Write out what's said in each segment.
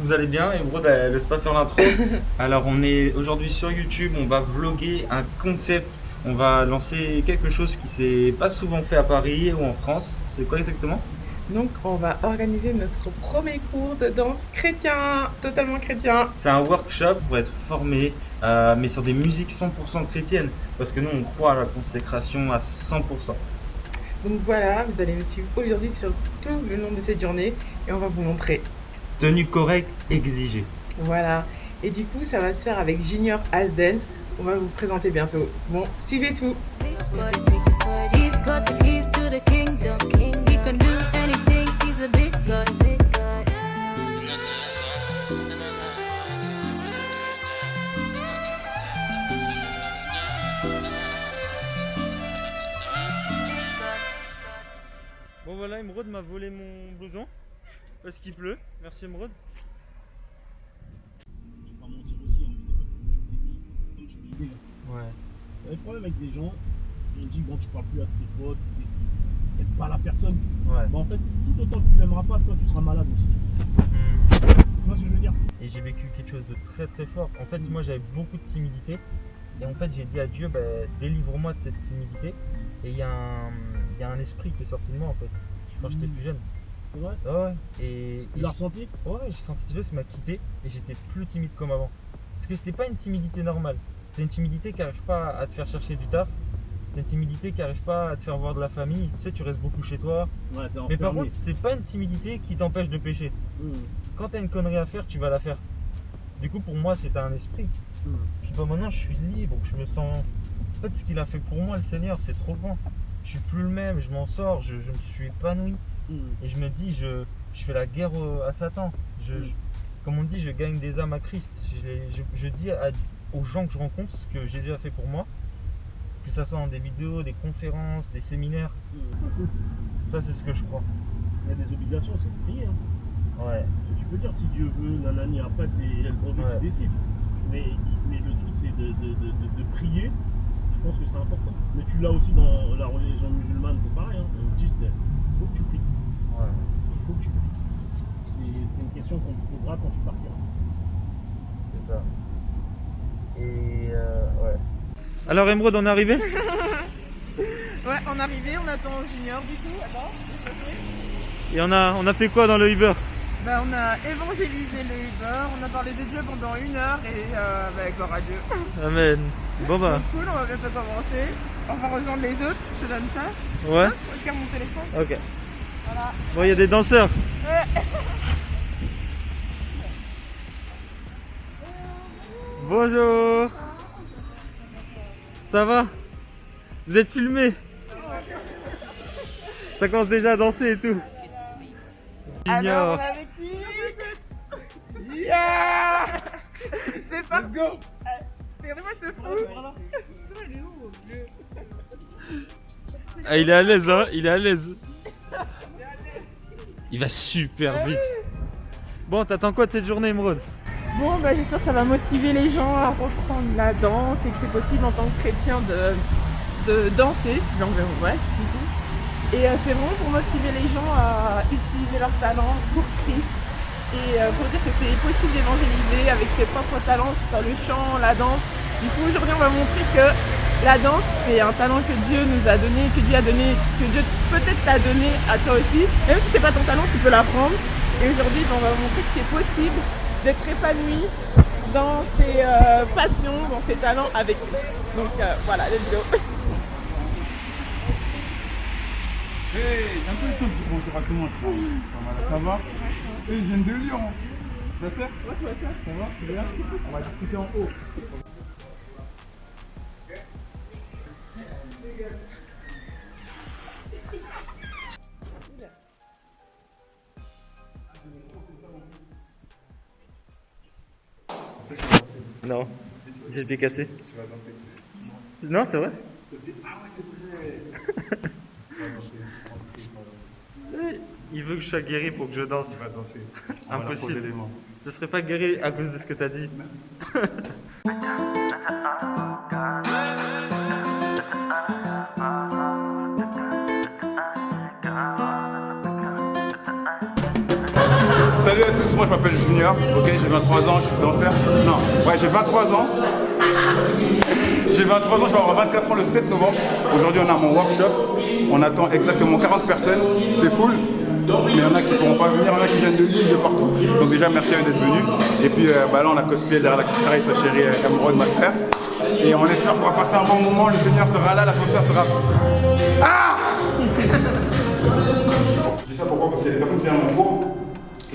vous allez bien. Emeraude, elle laisse pas faire l'intro. Alors, on est aujourd'hui sur YouTube, on va vlogger un concept. On va lancer quelque chose qui s'est pas souvent fait à Paris ou en France. C'est quoi exactement? Donc, on va organiser notre premier cours de danse chrétien, totalement chrétien. C'est un workshop pour être formé, mais sur des musiques 100% chrétiennes. Parce que nous, on croit à la consécration à 100%. Donc voilà, vous allez me suivre aujourd'hui sur tout le long de cette journée et on va vous montrer. Tenue correcte exigée. Voilà. Et du coup, ça va se faire avec Junior As Dance. On va vous présenter bientôt. Bon, suivez tout. He's got the keys to the kingdom. He can do anything. He's a big God. Bon voilà, Emeraude m'a volé mon blouson parce qu'il pleut. Merci Emeraude. Je vais pas mentir aussi, hein, comme tu l'as dit. Ouais. Il y a des problèmes avec des gens, on dit bon tu parles plus à tes potes, tu n'aides pas la personne. Ouais. Bah, en fait, tout autant que tu l'aimeras pas, toi tu seras malade aussi. Tu vois ce que je veux dire? Et j'ai vécu quelque chose de très très fort. En fait, moi j'avais beaucoup de timidité. Et en fait, j'ai dit à Dieu, bah, délivre-moi de cette timidité. Et il y a un esprit qui est sorti de moi en fait, quand j'étais plus jeune. C'est vrai? Ah ouais. Et Tu l'as ressenti? ouais, j'ai senti que Dieu m'a quitté et j'étais plus timide comme avant. Parce que c'était pas une timidité normale. C'est une timidité qui n'arrive pas à te faire chercher du taf. C'est une timidité qui n'arrive pas à te faire voir de la famille. Tu sais, tu restes beaucoup chez toi. Ouais, t'es enfermé. Mais par contre, c'est pas une timidité qui t'empêche de pécher. Quand t'as une connerie à faire, tu vas la faire. Du coup, pour moi, c'était un esprit. Puis bah, maintenant, je suis libre, je me sens. En fait, ce qu'il a fait pour moi, le Seigneur, c'est trop grand. Je suis plus le même, je m'en sors, je me suis épanoui. Et je me dis, je fais la guerre à Satan. Comme on dit, je gagne des âmes à Christ. Je dis aux gens que je rencontre ce que Jésus a fait pour moi. Que ce soit dans des vidéos, des conférences, des séminaires. Ça, c'est ce que je crois. Il y a des obligations, c'est de prier. Hein. Ouais. Tu peux dire si Dieu veut, nanani, après c'est le bon Dieu qui décide. Mais le truc c'est de prier, je pense que c'est important. Mais tu l'as aussi dans la religion musulmane, c'est pareil. Hein. Ils disent il faut que tu pries. Ouais. Il faut que tu pries. C'est une question qu'on te posera quand tu partiras. C'est ça. Et ouais. Alors Emeraude, on est arrivé? Ouais, on est arrivé, on attend Junior du coup. Attends, Et on a fait quoi dans le Uber? bah, on a évangélisé le Uber, on a parlé de Dieu pendant 1 heure et bah, gloire à Dieu. Amen. Bon bah. Donc cool, on va bientôt commencer. On va rejoindre les autres, je te donne ça. Ouais. Je garde mon téléphone. Ok. Voilà. Bon, il y a des danseurs. Ouais. Bonjour. Ça va? Vous êtes filmé? Ça commence déjà à danser et tout. Alors, on est avec qui? Yeah! C'est parti! Let's go! Regardez-moi ce fou! Ah, il est à l'aise, hein? Il est à l'aise. Il va super vite. Bon, t'attends quoi de cette journée, Emeraude? Bon, bah, j'espère que ça va motiver les gens à reprendre la danse et que c'est possible en tant que chrétien de danser. Donc, ouais, du coup. Et c'est vraiment pour motiver les gens à utiliser leur talent pour Christ. Et pour dire que c'est possible d'évangéliser avec ses propres talents, soit le chant, la danse. Du coup, aujourd'hui, on va montrer que la danse, c'est un talent que Dieu nous a donné, que Dieu a donné, que Dieu peut-être t'a donné à toi aussi. Même si c'est pas ton talent, tu peux l'apprendre. Et aujourd'hui, on va vous montrer que c'est possible d'être épanoui dans ses passions, dans ses talents avec Christ. Donc voilà, let's go. Hey, un peu le temps pour bonjour à tout le monde. Ça va? Ils viennent de Lyon. Ça fait? Ouais, ça va? C'est bien? On va discuter en haut. Non. J'étais cassé. Tu vas danser. Non, c'est vrai. Ah ouais, c'est vrai. Tu vas danser. Il veut que je sois guéri pour que je danse. Tu vas danser. Impossible. Les mains. Je serai pas guéri à cause de ce que t'as dit. Salut à tous moi je m'appelle Junior, ok, j'ai 23 ans, je suis danseur. Non, ouais, j'ai 23 ans. J'ai 23 ans, je vais avoir 24 ans le 7 novembre. Aujourd'hui, on a mon workshop. On attend exactement 40 personnes. C'est full. Mais il y en a qui ne pourront pas venir, il y en a qui viennent de Lille, de partout. Donc déjà, merci à eux d'être venus. Et puis là, on a cosplay derrière la guitare, sa chérie Emeraude, ma sœur. Et on espère qu'on va passer un bon moment. Le Seigneur sera là, l'atmosphère sera... Ah! Je dis ça pourquoi? Parce qu'il y a des personnes qui viennent à mon cours.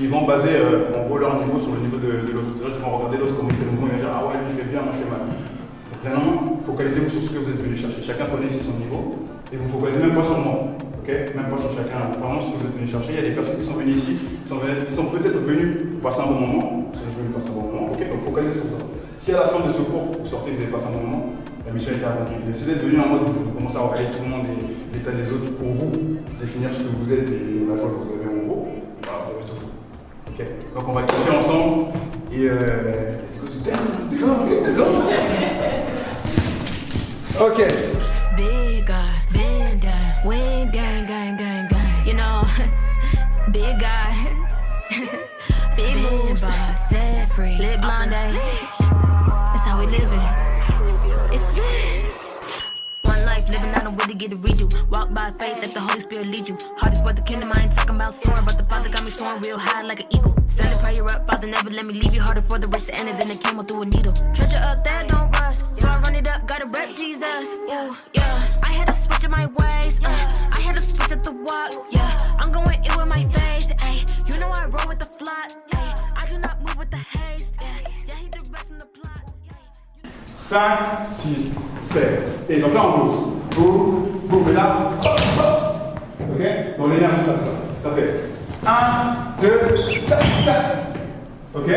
Ils vont baser en gros leur niveau sur le niveau de l'autre. C'est-à-dire qu'ils vont regarder l'autre comme il fait le mouvement et ils vont dire ah ouais, lui il fait bien, moi je fais mal. Donc vraiment, focalisez-vous sur ce que vous êtes venu chercher. Chacun connaît ici son niveau et vous focalisez même pas sur moi. Okay, même pas sur chacun, vraiment ce que vous êtes venu chercher. Il y a des personnes qui sont venues ici, qui sont peut-être venues pour passer un bon moment, qui sont venues passer un bon moment, ok, donc focalisez sur ça. Si à la fin de ce cours, vous sortez, vous avez passé un bon moment, la mission est accomplie. Mais si vous êtes venu en mode, vous commencez à regarder tout le monde et l'état des autres pour vous, définir ce que vous êtes et la joie que vous avez en gros, voilà, vous avez tout faux. Ok, donc on va kiffer ensemble et let's go to dance, let's go. Ok. Big guy, been down, win gang, gang, gang, gang. You know, big guy, big moves, set free, live blind day. That's how we living. It's one life living, I don't really get a redo. Walk by faith, let the Holy Spirit lead you. Hardest worth the kingdom, I ain't talking about soaring, but the Father got me soaring real high like an eagle. Send a prayer up, Father, never let me leave you. Harder for the rich to enter than a camel through a needle. Treasure up there, don't rush. So I run it up, gotta rep Jesus. Ooh, yeah. I had to switch up my ways. I had to switch up the walk. Yeah, I'm going in with my faith. Ay, you know I roll with the flock. Ay, I do not move with the haste. Yeah, he directs in the plot. 5, 6, 7. Et donc là on bouge. Boum, boum, et là, hop, hop. Ok? Donc l'énergie ça fait 1, 2, tac, tac. Ok?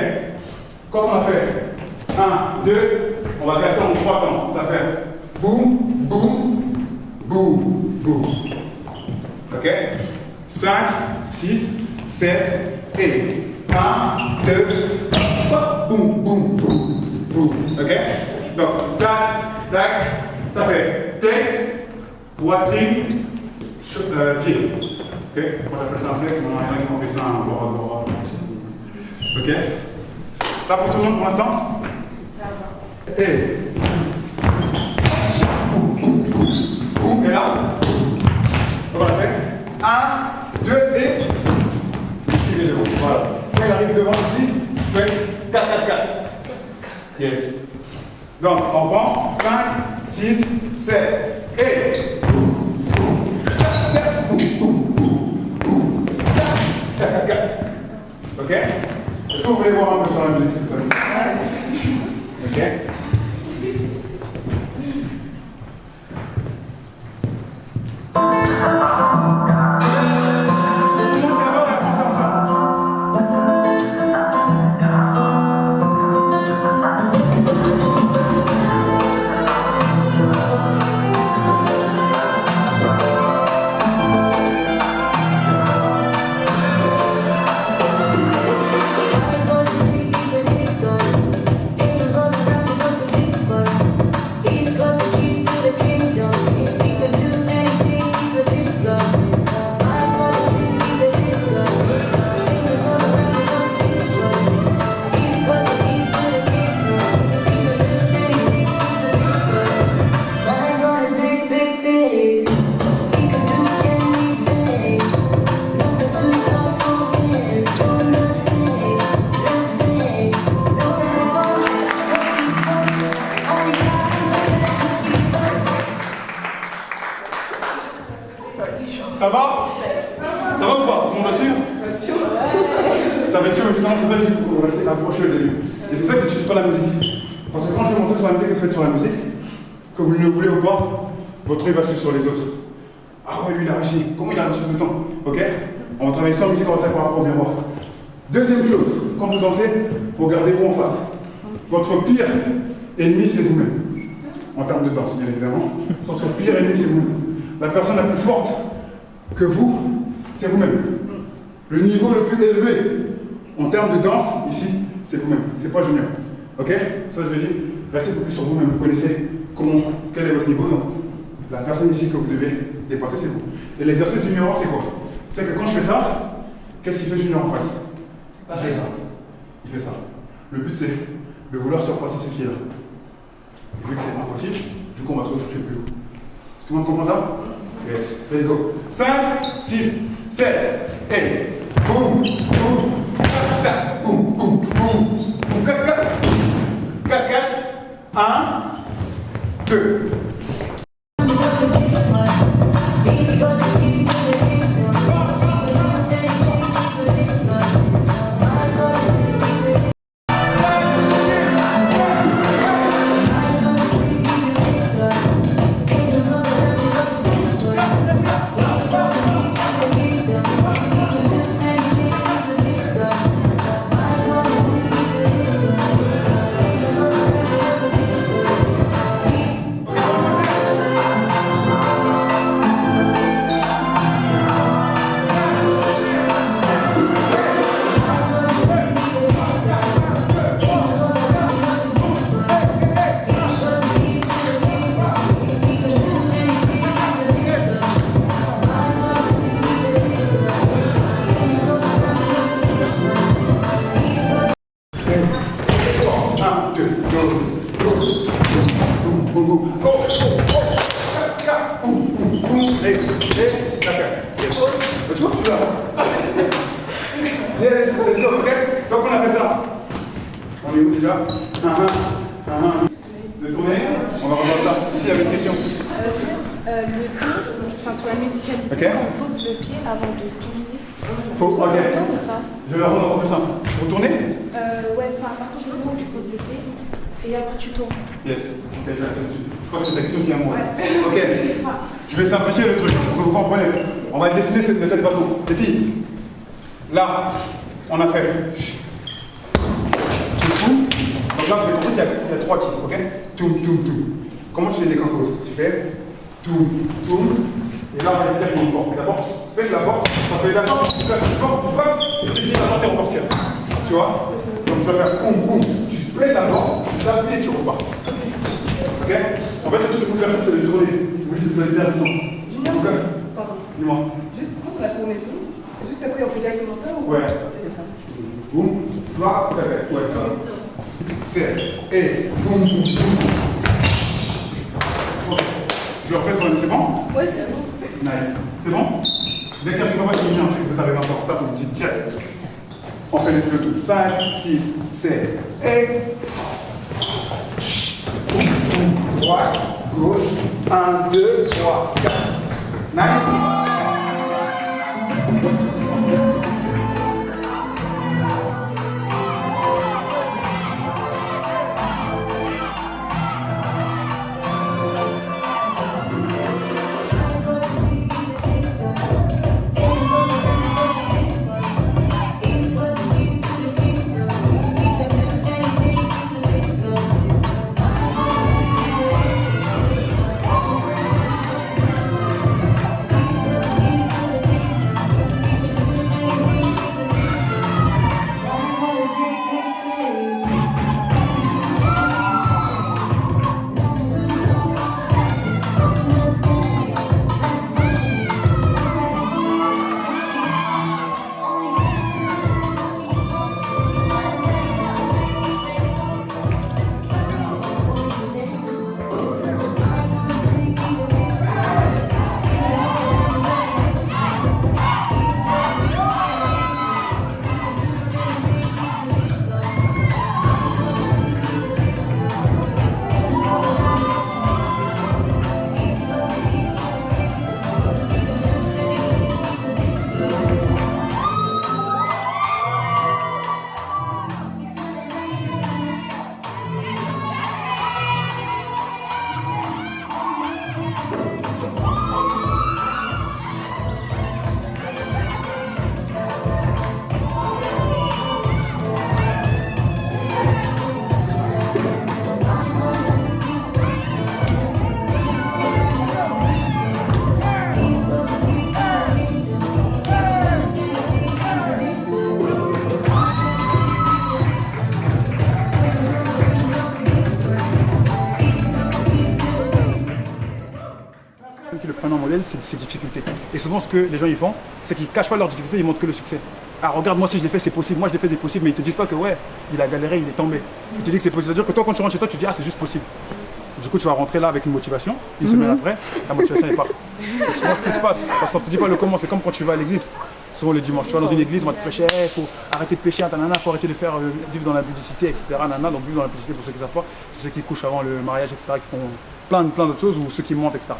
Quand on a fait 1, 2, on va casser en 3 temps. Ça fait boum, boum, boum, boum. Ok? 5, 6, 7 et 1, 2, hop, boum, boum, boum, boum. Ok? Donc, tac, tac, ça fait tête, poitrine, pied. Ok? On appelle ça un flex, mais on va appeler ça un bord. Ok? Ça pour tout le monde pour l'instant? Et boum, et là, on l'a fait. 1, 2 et il est devant. Voilà. Quand il arrive devant ici, fait 4, 4, 4. Yes. Donc, on prend 5, 6, 7 et boum, 4, 4, 4. Ok? Est-ce que vous voulez voir un peu sur la musique ce que ça dit? Ok? Ça va? Ça va ou pas? Tout le monde assure? Ça va être chaud, justement, c'est vrai qu'on va essayer d'approcher le début. Et c'est pour ça que tu n'utilises pas la musique. Parce que quand je vais montrer sur la musique, que vous faites sur la musique, que vous le voulez ou pas, votre œil va suivre sur les autres. Ah ouais, lui il a réussi. Comment il a réussi tout le temps? Ok? On va travailler sans musique, on va faire par rapport au miroir. Deuxième chose, quand vous dansez, regardez-vous en face. Votre pire ennemi, c'est vous-même. En termes de danse, bien évidemment. Votre pire ennemi, c'est vous-même. La personne la plus forte que vous, c'est vous-même. Le niveau le plus élevé en termes de danse, ici, c'est vous-même. C'est pas Junior. Ok? Ça, je veux dire, restez focus sur vous-même. Vous connaissez quel est votre niveau. Donc, la personne ici que vous devez dépasser, c'est vous. Et l'exercice du miroir, c'est quoi? C'est que quand je fais ça, qu'est-ce qu'il fait Junior en face? Il fait ça. Il fait ça. Le but c'est de vouloir surpasser ce qui est là. Et vu que c'est impossible, du coup on va se toucher plus haut. Tout le monde comprend ça? Yes. Let's go. 5, 6, 7, et boum, boum, 4, 4, boum, boum, boum, boum, 4, 4, 4, 4, 1, 2. Donc on a fait ça. On est où déjà? De tourner. On va revoir ça. Ici il y avait une question. Le pied, enfin sur la musicalité, on pose le pied avant de tourner. Ok. Je vais la rendre encore plus simple. Pour tourner? Ouais, enfin à partir du moment où tu poses le pied et après tu tournes. Yes. Ok, je crois que c'est ta question aussi à moi. Ok. Je vais simplifier le truc pour que vous compreniez. On va le dessiner de cette façon. Les filles, là, on a fait. Donc là, vous avez compris qu'il y a 3 types, ok? Toum, toum, toum. Comment tu les décomposes? Tu fais toum, toum. Et là, on va essayer de porte. D'abord, tu fais la porte, parce que d'abord, tu places une porte, tu vas, et tu essaies la porte et repartir. Tu vois? Donc tu vas faire boum, boum. Tu plais la porte, tu tapes et tu repars. Ok? En fait, le truc que vous faites, c'est de tourner. Oui, vous allez bien ensemble. Pardon. Dis-moi. Juste quand on a tourné tout, juste après on peut directement ça ou Ouais. C'est ça. Boum, flap, ouais, ça. C'est, et, boum, boum, boum. Ok. Je le refais sur une, c'est bon? Ouais, c'est bon. Nice. C'est bon? Dès qu'il y a une je finis, je sais que vous arrivez encore en retard, une petite tirette. On fait le tout. 5, 6, 7, et. Droite, gauche, 1, 2, 3, 4. Nice. Qui le prennent en modèle, c'est ses difficultés. Et souvent, ce que les gens y font, c'est qu'ils ne cachent pas leurs difficultés, ils montrent que le succès. Ah, regarde, moi si je l'ai fait, c'est possible. Moi je l'ai fait, c'est possible. Mais ils te disent pas que ouais, il a galéré, il est tombé. Ils te disent que c'est possible. C'est-à-dire que toi, quand tu rentres chez toi, tu dis ah, c'est juste possible. Du coup, tu vas rentrer là avec une motivation. Une semaine après, la motivation n'est pas. C'est souvent ce qui se passe. Parce qu'on te dit pas le comment. C'est comme quand tu vas à l'église. Souvent le dimanche, tu vas dans une église, on va te prêcher, il faut arrêter de pécher, il faut arrêter de faire vivre dans la publicité, etc. Donc vivre dans la publicité, pour ceux qui ne savent pas, c'est ceux qui couchent avant le mariage, etc., qui font plein d'autres choses, ou ceux qui mentent, etc.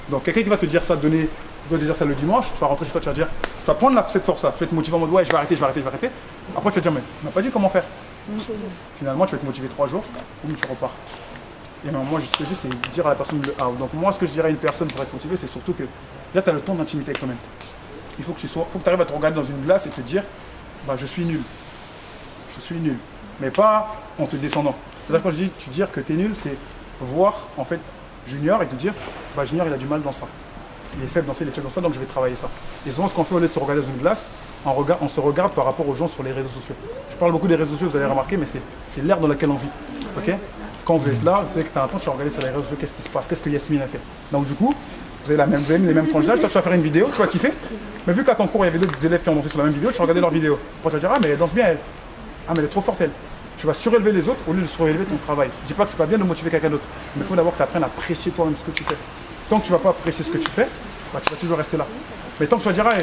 Donc quelqu'un qui va te dire ça, te dire ça le dimanche, tu vas rentrer chez toi, tu vas dire, tu vas prendre cette force-là, tu vas te motiver en mode ouais, je vais arrêter. Après tu vas te dire, mais on m'a pas dit comment faire. Finalement, tu vas te motiver 3 jours, boum, tu repars. Et moi, ce que je dis, c'est dire à la personne le out. Donc moi, ce que je dirais à une personne pour être motivé, c'est surtout que déjà, tu as le temps d'intimité avec toi-même. Il faut que tu arrives à te regarder dans une glace et te dire bah, je suis nul. Je suis nul. Mais pas en te descendant. C'est-à-dire quand je dis tu dire que tu es nul, c'est voir en fait Junior et te dire bah, Junior il a du mal dans ça. Il est faible dans ça, donc je vais travailler ça. Et souvent ce qu'on fait au lieu de se regarder dans une glace, on se regarde par rapport aux gens sur les réseaux sociaux. Je parle beaucoup des réseaux sociaux, vous avez remarqué, mais c'est l'ère dans laquelle on vit. Okay, quand vous êtes là, dès que tu as un temps, tu vas regarder sur les réseaux sociaux qu'est-ce qui se passe, qu'est-ce que Yasmine a fait. Donc du coup, vous avez les mêmes tranches d'âge, toi tu vas faire une vidéo, tu vas kiffer. Mais vu qu'à ton cours, il y avait d'autres élèves qui ont dansé sur la même vidéo, tu vas regarder leur vidéo. Après, tu vas dire, ah, mais elle danse bien, elle. Ah, mais elle est trop forte, elle. Tu vas surélever les autres au lieu de surélever ton travail. Je dis pas que c'est pas bien de motiver quelqu'un d'autre, mais il faut d'abord que tu apprennes à apprécier toi-même ce que tu fais. Tant que tu vas pas apprécier ce que tu fais, bah, tu vas toujours rester là. Mais tant que tu vas dire, ah,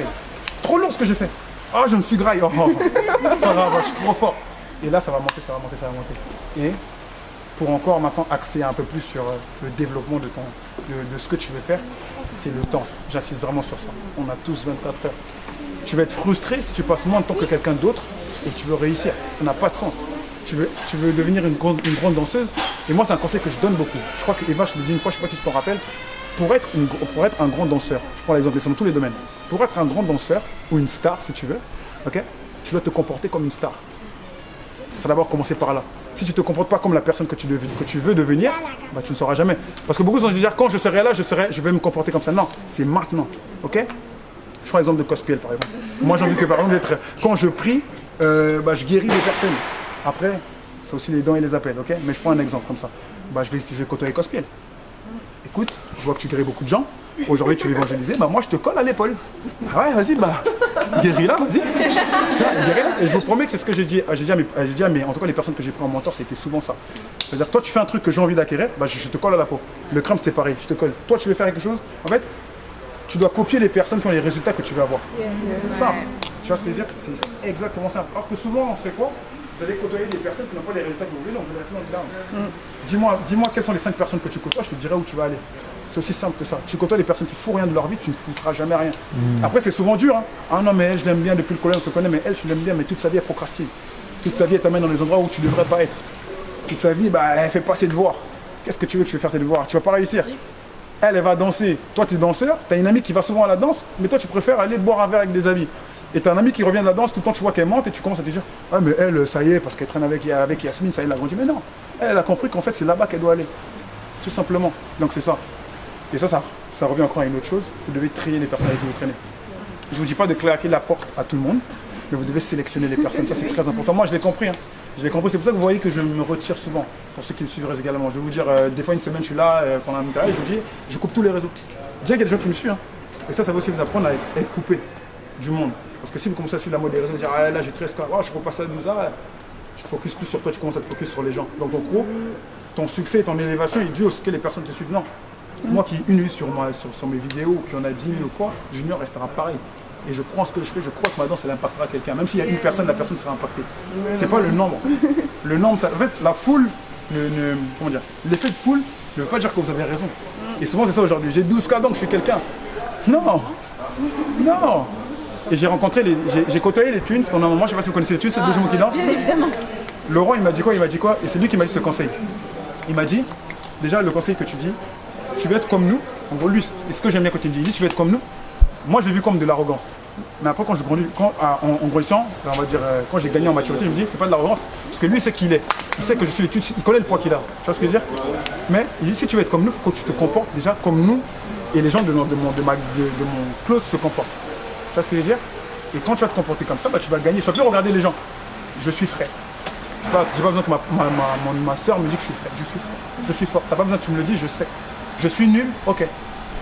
trop lourd ce que j'ai fait. Ah, je me suis graille. Oh, pas grave, je suis trop fort. Et là, ça va monter. Et pour encore maintenant axer un peu plus sur le développement de ce que tu veux faire, c'est le temps. J'insiste vraiment sur ça. On a tous 24 heures. Tu vas être frustré si tu passes moins de temps que quelqu'un d'autre et tu veux réussir. Ça n'a pas de sens. Tu veux devenir une grande danseuse. Et moi, c'est un conseil que je donne beaucoup. Je crois que Eva, je l'ai dit une fois, je ne sais pas si tu t'en rappelles. Pour être un grand danseur, je prends l'exemple, c'est dans tous les domaines. Pour être un grand danseur ou une star, si tu veux, okay, tu dois te comporter comme une star. Ça va d'abord commencer par là. Si tu ne te comportes pas comme la personne que tu veux devenir, bah, tu ne sauras jamais. Parce que beaucoup vont se dire, quand je serai là, je vais me comporter comme ça. Non, c'est maintenant. Okay, je prends l'exemple de Cospiel, par exemple. Moi, j'ai envie que, par exemple, quand je prie, je guéris les personnes. Après, c'est aussi les dons et les appels. Okay, mais je prends un exemple comme ça. Bah, je vais côtoyer Cospiel. Écoute, je vois que tu guéris beaucoup de gens. Aujourd'hui, tu veux évangéliser. Bah, moi, je te colle à l'épaule. Ah ouais, vas-y, bah, guéris-la, vas-y. Tu vois, guéris-la. Et je vous promets que c'est ce que j'ai dit. J'ai dit à mes, en tout cas, les personnes que j'ai pris en mentor, c'était souvent ça. C'est-à-dire, toi, tu fais un truc que j'ai envie d'acquérir, bah, je te colle à la peau. Le crâne, c'est pareil, je te colle. Toi, tu veux faire quelque chose, en fait, tu dois copier les personnes qui ont les résultats que tu veux avoir. C'est simple. Tu vois ce que je veux dire? C'est exactement ça. Alors que souvent, on fait quoi? Vous allez côtoyer des personnes qui n'ont pas les résultats que vous voulez, donc vous allez rester dans le down. Dis-moi quelles sont les 5 personnes que tu côtoies, je te dirai où tu vas aller. C'est aussi simple que ça. Tu côtoies les personnes qui ne font rien de leur vie, tu ne foutras jamais rien. Après, c'est souvent dur. Hein. Ah non, mais elle, je l'aime bien depuis le collège, on se connaît, mais elle, tu l'aimes bien, mais toute sa vie, elle procrastine. Toute sa vie, elle t'amène dans les endroits où tu ne devrais pas être. Toute sa vie, bah, elle ne fait pas ses devoirs. Qu'est-ce que tu veux faire tes devoirs? Tu ne vas pas réussir. Elle va danser. Toi, tu es danseur, tu as une amie qui va souvent à la danse, mais toi, tu préfères aller boire un verre avec des amis. Et tu as un ami qui revient de la danse, tout le temps tu vois qu'elle monte et tu commences à te dire ah mais elle, ça y est, parce qu'elle traîne avec Yasmine, ça y est, elle a grandi. Mais non, elle a compris qu'en fait c'est là-bas qu'elle doit aller. Tout simplement. Donc c'est ça. Et ça revient encore à une autre chose, vous devez trier les personnes avec qui vous traînez. Je ne vous dis pas de claquer la porte à tout le monde, mais vous devez sélectionner les personnes, ça c'est très important. Moi je l'ai compris, je l'ai compris, c'est pour ça que vous voyez que je me retire souvent, pour ceux qui me suivent également. Je vais vous dire, des fois une semaine je suis là, pendant un carré, je vous dis, je coupe tous les réseaux. Bien qu'il y a des gens qui me suivent, hein. Et ça va aussi vous apprendre à être coupé du monde. Parce que si vous commencez à suivre la mode des réseaux, vous dire ah là j'ai 13 cas, je repasse à 12 ans, tu te focuses plus sur toi, tu commences à te focus sur les gens. Donc en gros, ton succès et ton élévation est dû à ce que les personnes te suivent. Non. Moi qui une nuit sur mes vidéos, ou qui en a 10 000 ou quoi, Junior restera pareil. Et je prends ce que je fais, je crois que ma danse elle impactera quelqu'un. Même s'il y a une personne, la personne sera impactée. C'est pas le nombre. Le nombre, ça, en fait, la foule, comment dire, l'effet de foule ne veut pas dire que vous avez raison. Et souvent c'est ça aujourd'hui. J'ai 12 cas donc je suis quelqu'un. Non. Non. Et j'ai côtoyé les Twins pendant un moment, je sais pas si vous connaissez les Twins, c'est deux jumeaux qui dansent. Bien évidemment. Laurent il m'a dit quoi? Et c'est lui qui m'a dit ce conseil. Il m'a dit, déjà le conseil que tu dis, tu veux être comme nous. En gros lui, c'est ce que j'aime bien quand il me dit, tu veux être comme nous. Moi je l'ai vu comme de l'arrogance. Mais après en grandissant, on va dire, quand j'ai gagné en maturité, je me dis c'est pas de l'arrogance. Parce que lui il sait qui il est. Il sait que je suis les Twins, il connaît le poids qu'il a. Tu vois ce que je veux dire? Mais il dit si tu veux être comme nous, il faut que tu te comportes déjà comme nous et les gens de mon close se comportent. Tu vois ce que je veux dire? Et quand tu vas te comporter comme ça, bah, tu vas gagner. Tu vas plus regarder les gens. Je suis frais. J'ai pas besoin que ma soeur me dise que je suis frais. Je suis frais. Je suis fort. T'as pas besoin que tu me le dises, je sais. Je suis nul, ok.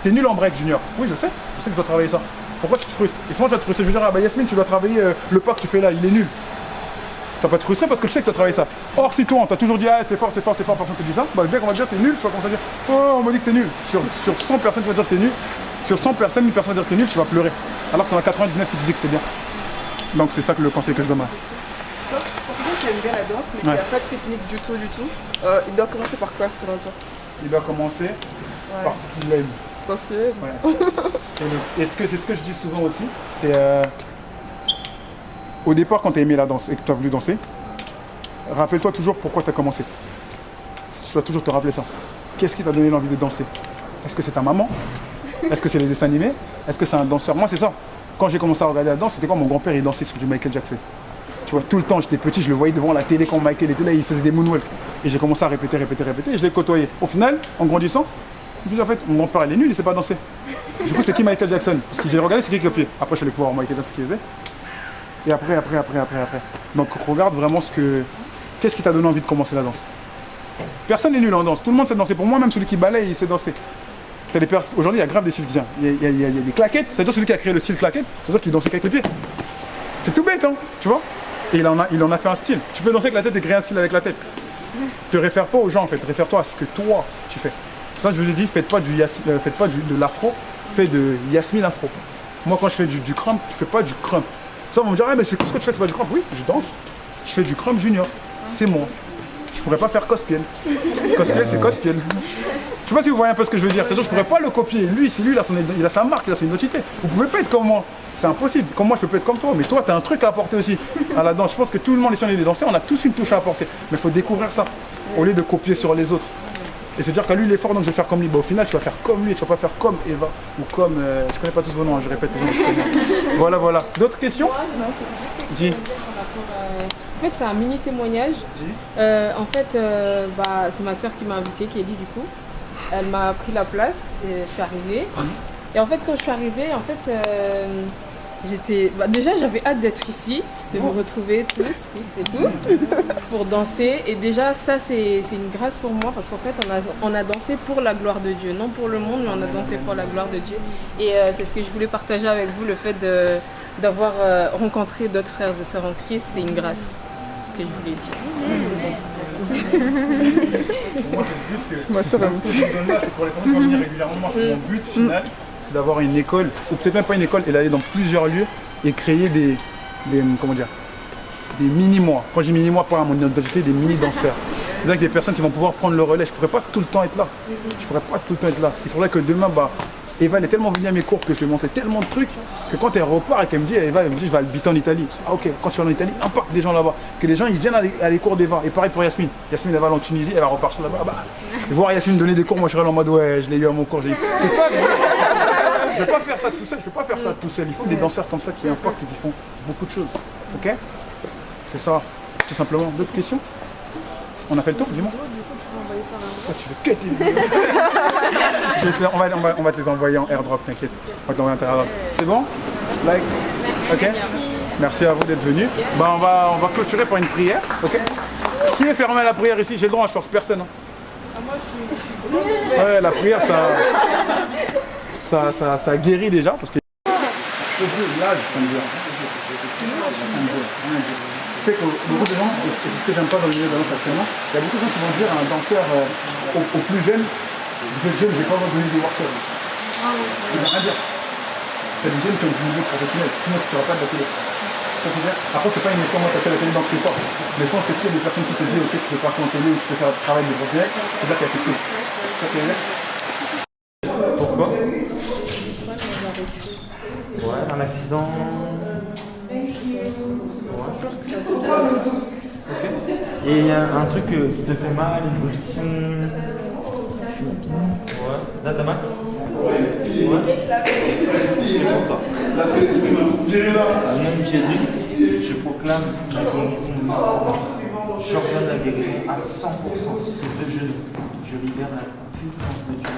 T'es nul en break, Junior. Oui, je sais que je dois travailler ça. Pourquoi tu te frustres? Et souvent tu vas te frustrer, je veux dire, ah bah Yasmine, tu dois travailler le pas que tu fais là, il est nul. Tu vas pas te frustrer parce que tu sais que tu as travaillé ça. Or, si toi, on t'a toujours dit, ah c'est fort, personne te dit ça, bah dès qu'on va te dire t'es nul, tu vas commencer à dire, oh on m'a dit que t'es nul. Sur 100 personnes qui vont dire que t'es nul, sur 100 personnes, 1000 personnes vont dire que t'es nul, tu vas pleurer. Alors qu'on a 99 qui te disent que c'est bien. Donc c'est ça que le conseil que je donne. Pour quelqu'un qui aime bien la danse, mais qui n'a pas de technique du tout, il doit commencer par quoi selon toi? Il doit commencer parce qu'il aime. Parce qu'il aime. Ouais. Et c'est ce que je dis souvent aussi, c'est au départ quand tu as aimé la danse et que tu as voulu danser, rappelle-toi toujours pourquoi tu as commencé. Tu dois toujours te rappeler ça. Qu'est-ce qui t'a donné l'envie de danser? Est-ce que c'est ta maman? Est-ce que c'est les dessins animés? Est-ce que c'est un danseur? Moi c'est ça. Quand j'ai commencé à regarder la danse, c'était quand mon grand-père il dansait sur du Michael Jackson. Tu vois, tout le temps, j'étais petit, je le voyais devant la télé quand Michael était là, il faisait des moonwalks. Et j'ai commencé à répéter, et je l'ai côtoyé. Au final, en grandissant, je me dis en fait, mon grand-père il est nul, il sait pas danser. Du coup, c'est qui Michael Jackson? Parce que j'ai regardé, c'est qui copié. Après, je suis allé voir Michael Jackson ce qu'il faisait. Et après. Donc, regarde vraiment qu'est-ce qui t'a donné envie de commencer la danse. Personne n'est nul en danse, tout le monde sait danser. Pour moi, même celui qui balaye, il sait danser. Aujourd'hui, il y a grave des styles qui viennent. Il y a des claquettes, c'est-à-dire celui qui a créé le style claquette, c'est-à-dire qu'il dansait avec les pieds. C'est tout bête, hein, tu vois. Et il en a fait un style. Tu peux danser avec la tête et créer un style avec la tête. Te réfère pas aux gens en fait, réfère-toi à ce que toi tu fais. Ça je vous ai dit, faites pas de l'afro, faites de Yasmine afro. Moi quand je fais du crump, je fais pas du crump. Ça on va me dire, ah mais c'est ce que tu fais, c'est pas du crump. Oui, je danse, je fais du crump junior, c'est moi. Je pourrais pas faire Cospiel. Cospiel c'est Cospiel. Je sais pas si vous voyez un peu ce que je veux dire. C'est-à-dire je pourrais pas le copier. Lui, c'est lui, il a sa marque, il a son identité. Vous pouvez pas être comme moi. C'est impossible. Comme moi, je peux pas être comme toi. Mais toi, tu as un truc à apporter aussi à la danse. Je pense que tout le monde, ici, on est des danseurs, on a tous une touche à apporter. Mais il faut découvrir ça. Au lieu de copier sur les autres. Et se dire que lui, il est fort, donc je vais faire comme lui. Bah, au final, tu vas faire comme lui. Tu vas pas faire comme Eva. Ou comme. Je connais pas tous vos noms, hein, je répète les noms. Voilà. D'autres questions? Dis. En fait, c'est un mini témoignage. En fait, c'est ma soeur qui m'a invitée, Kelly, du coup. Elle m'a pris la place et je suis arrivée. Et en fait, quand je suis arrivée, déjà j'avais hâte d'être ici, de vous retrouver tous et tout, pour danser. Et déjà, ça c'est une grâce pour moi parce qu'en fait, on a dansé pour la gloire de Dieu, non pour le monde, mais on a dansé pour la gloire de Dieu. Et c'est ce que je voulais partager avec vous, le fait d'avoir rencontré d'autres frères et sœurs en Christ, c'est une grâce. C'est ce que je voulais dire. Moi, c'est le but que je donne là, c'est pour les personnes qui viennent régulièrement. Mon but final, c'est d'avoir une école, ou peut-être même pas une école, et d'aller dans plusieurs lieux et créer des mini-mois. Quand je dis mini-mois, pour mon identité, des mini-danseurs. C'est-à-dire des personnes qui vont pouvoir prendre le relais. Je ne pourrais pas tout le temps être là. Il faudrait que demain, Eva elle est tellement venue à mes cours que je lui ai montré tellement de trucs que quand elle repart et qu'elle me dit, Eva, elle me dit je vais habiter en Italie. Ah ok, quand tu vas en Italie, impacte des gens là-bas. Que les gens ils viennent à les cours d'Eva. Et pareil pour Yasmine. Yasmine elle va en Tunisie, elle va repartir là-bas. Voir Yasmine donner des cours, moi je serais là en mode ouais, je l'ai eu à mon cours. C'est ça. Je ne vais pas faire ça tout seul, je peux pas faire ça tout seul. Il faut des danseurs comme ça qui impactent et qui font beaucoup de choses. Ok? C'est ça, tout simplement. D'autres questions? On a fait le tour, dis-moi. Tu veux que on va te les envoyer en airdrop, t'inquiète. On va te l'envoyer en airdrop. C'est bon? Like? Ok? Merci à vous d'être venus. On va clôturer par une prière. Ok? Qui veut fermer la prière ici? J'ai le droit, je force personne. Hein. Moi je suis. Ouais, la prière ça guérit déjà parce que. Là, ça me vient. Tu sais que beaucoup de gens, et c'est ce que j'aime pas dans le milieu de la danse actuellement, il y a beaucoup de gens qui vont dire à un danseur au plus jeune, vous êtes jeune, je ne vais pas vous donner des workshops. Ils vont rien dire. Tu as des jeunes qui ont du niveau professionnel, sinon tu ne seras pas de la télé. Après, c'est pas une histoire, moi, tu as fait la télé dans ce fort. Mais je pense que s'il y a des personnes qui te disent, ok, tu peux passer en télé ou tu peux faire un travail de professionnel, c'est là qu'il y a quelque chose. Ça, c'est vrai. Pourquoi? Ouais, un accident. Okay. Et il y a un truc qui te fait mal, une position. Ouais. Là, t'as mal? Ouais. C'est pour toi. Au nom de Jésus, je proclame la guérison de ma foi. J'ordonne la guérison à 100% sur ces deux genoux. Je libère la puissance de Dieu.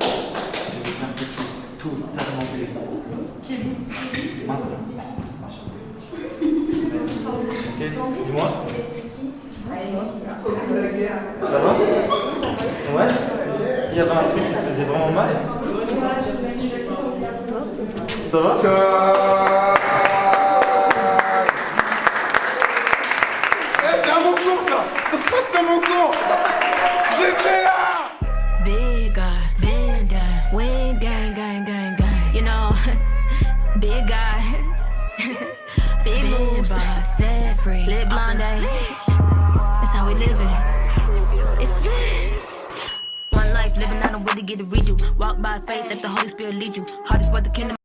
Je vais faire quelque chose totalement guéri. Maintenant. Dis-moi. Ça va? Ouais? Il y avait un truc qui te faisait vraiment mal? Ça va? C'est un bon cours ça. Ça se passe comme un cours. Je serai là. Big guy, been down, win gang, gang, gang, gang. You know, big guy, big moves, set free, lip blonde, that's how we living. It's one life living, I don't really get a redo. Walk by faith, let the Holy Spirit lead you. Hardest work the kingdom.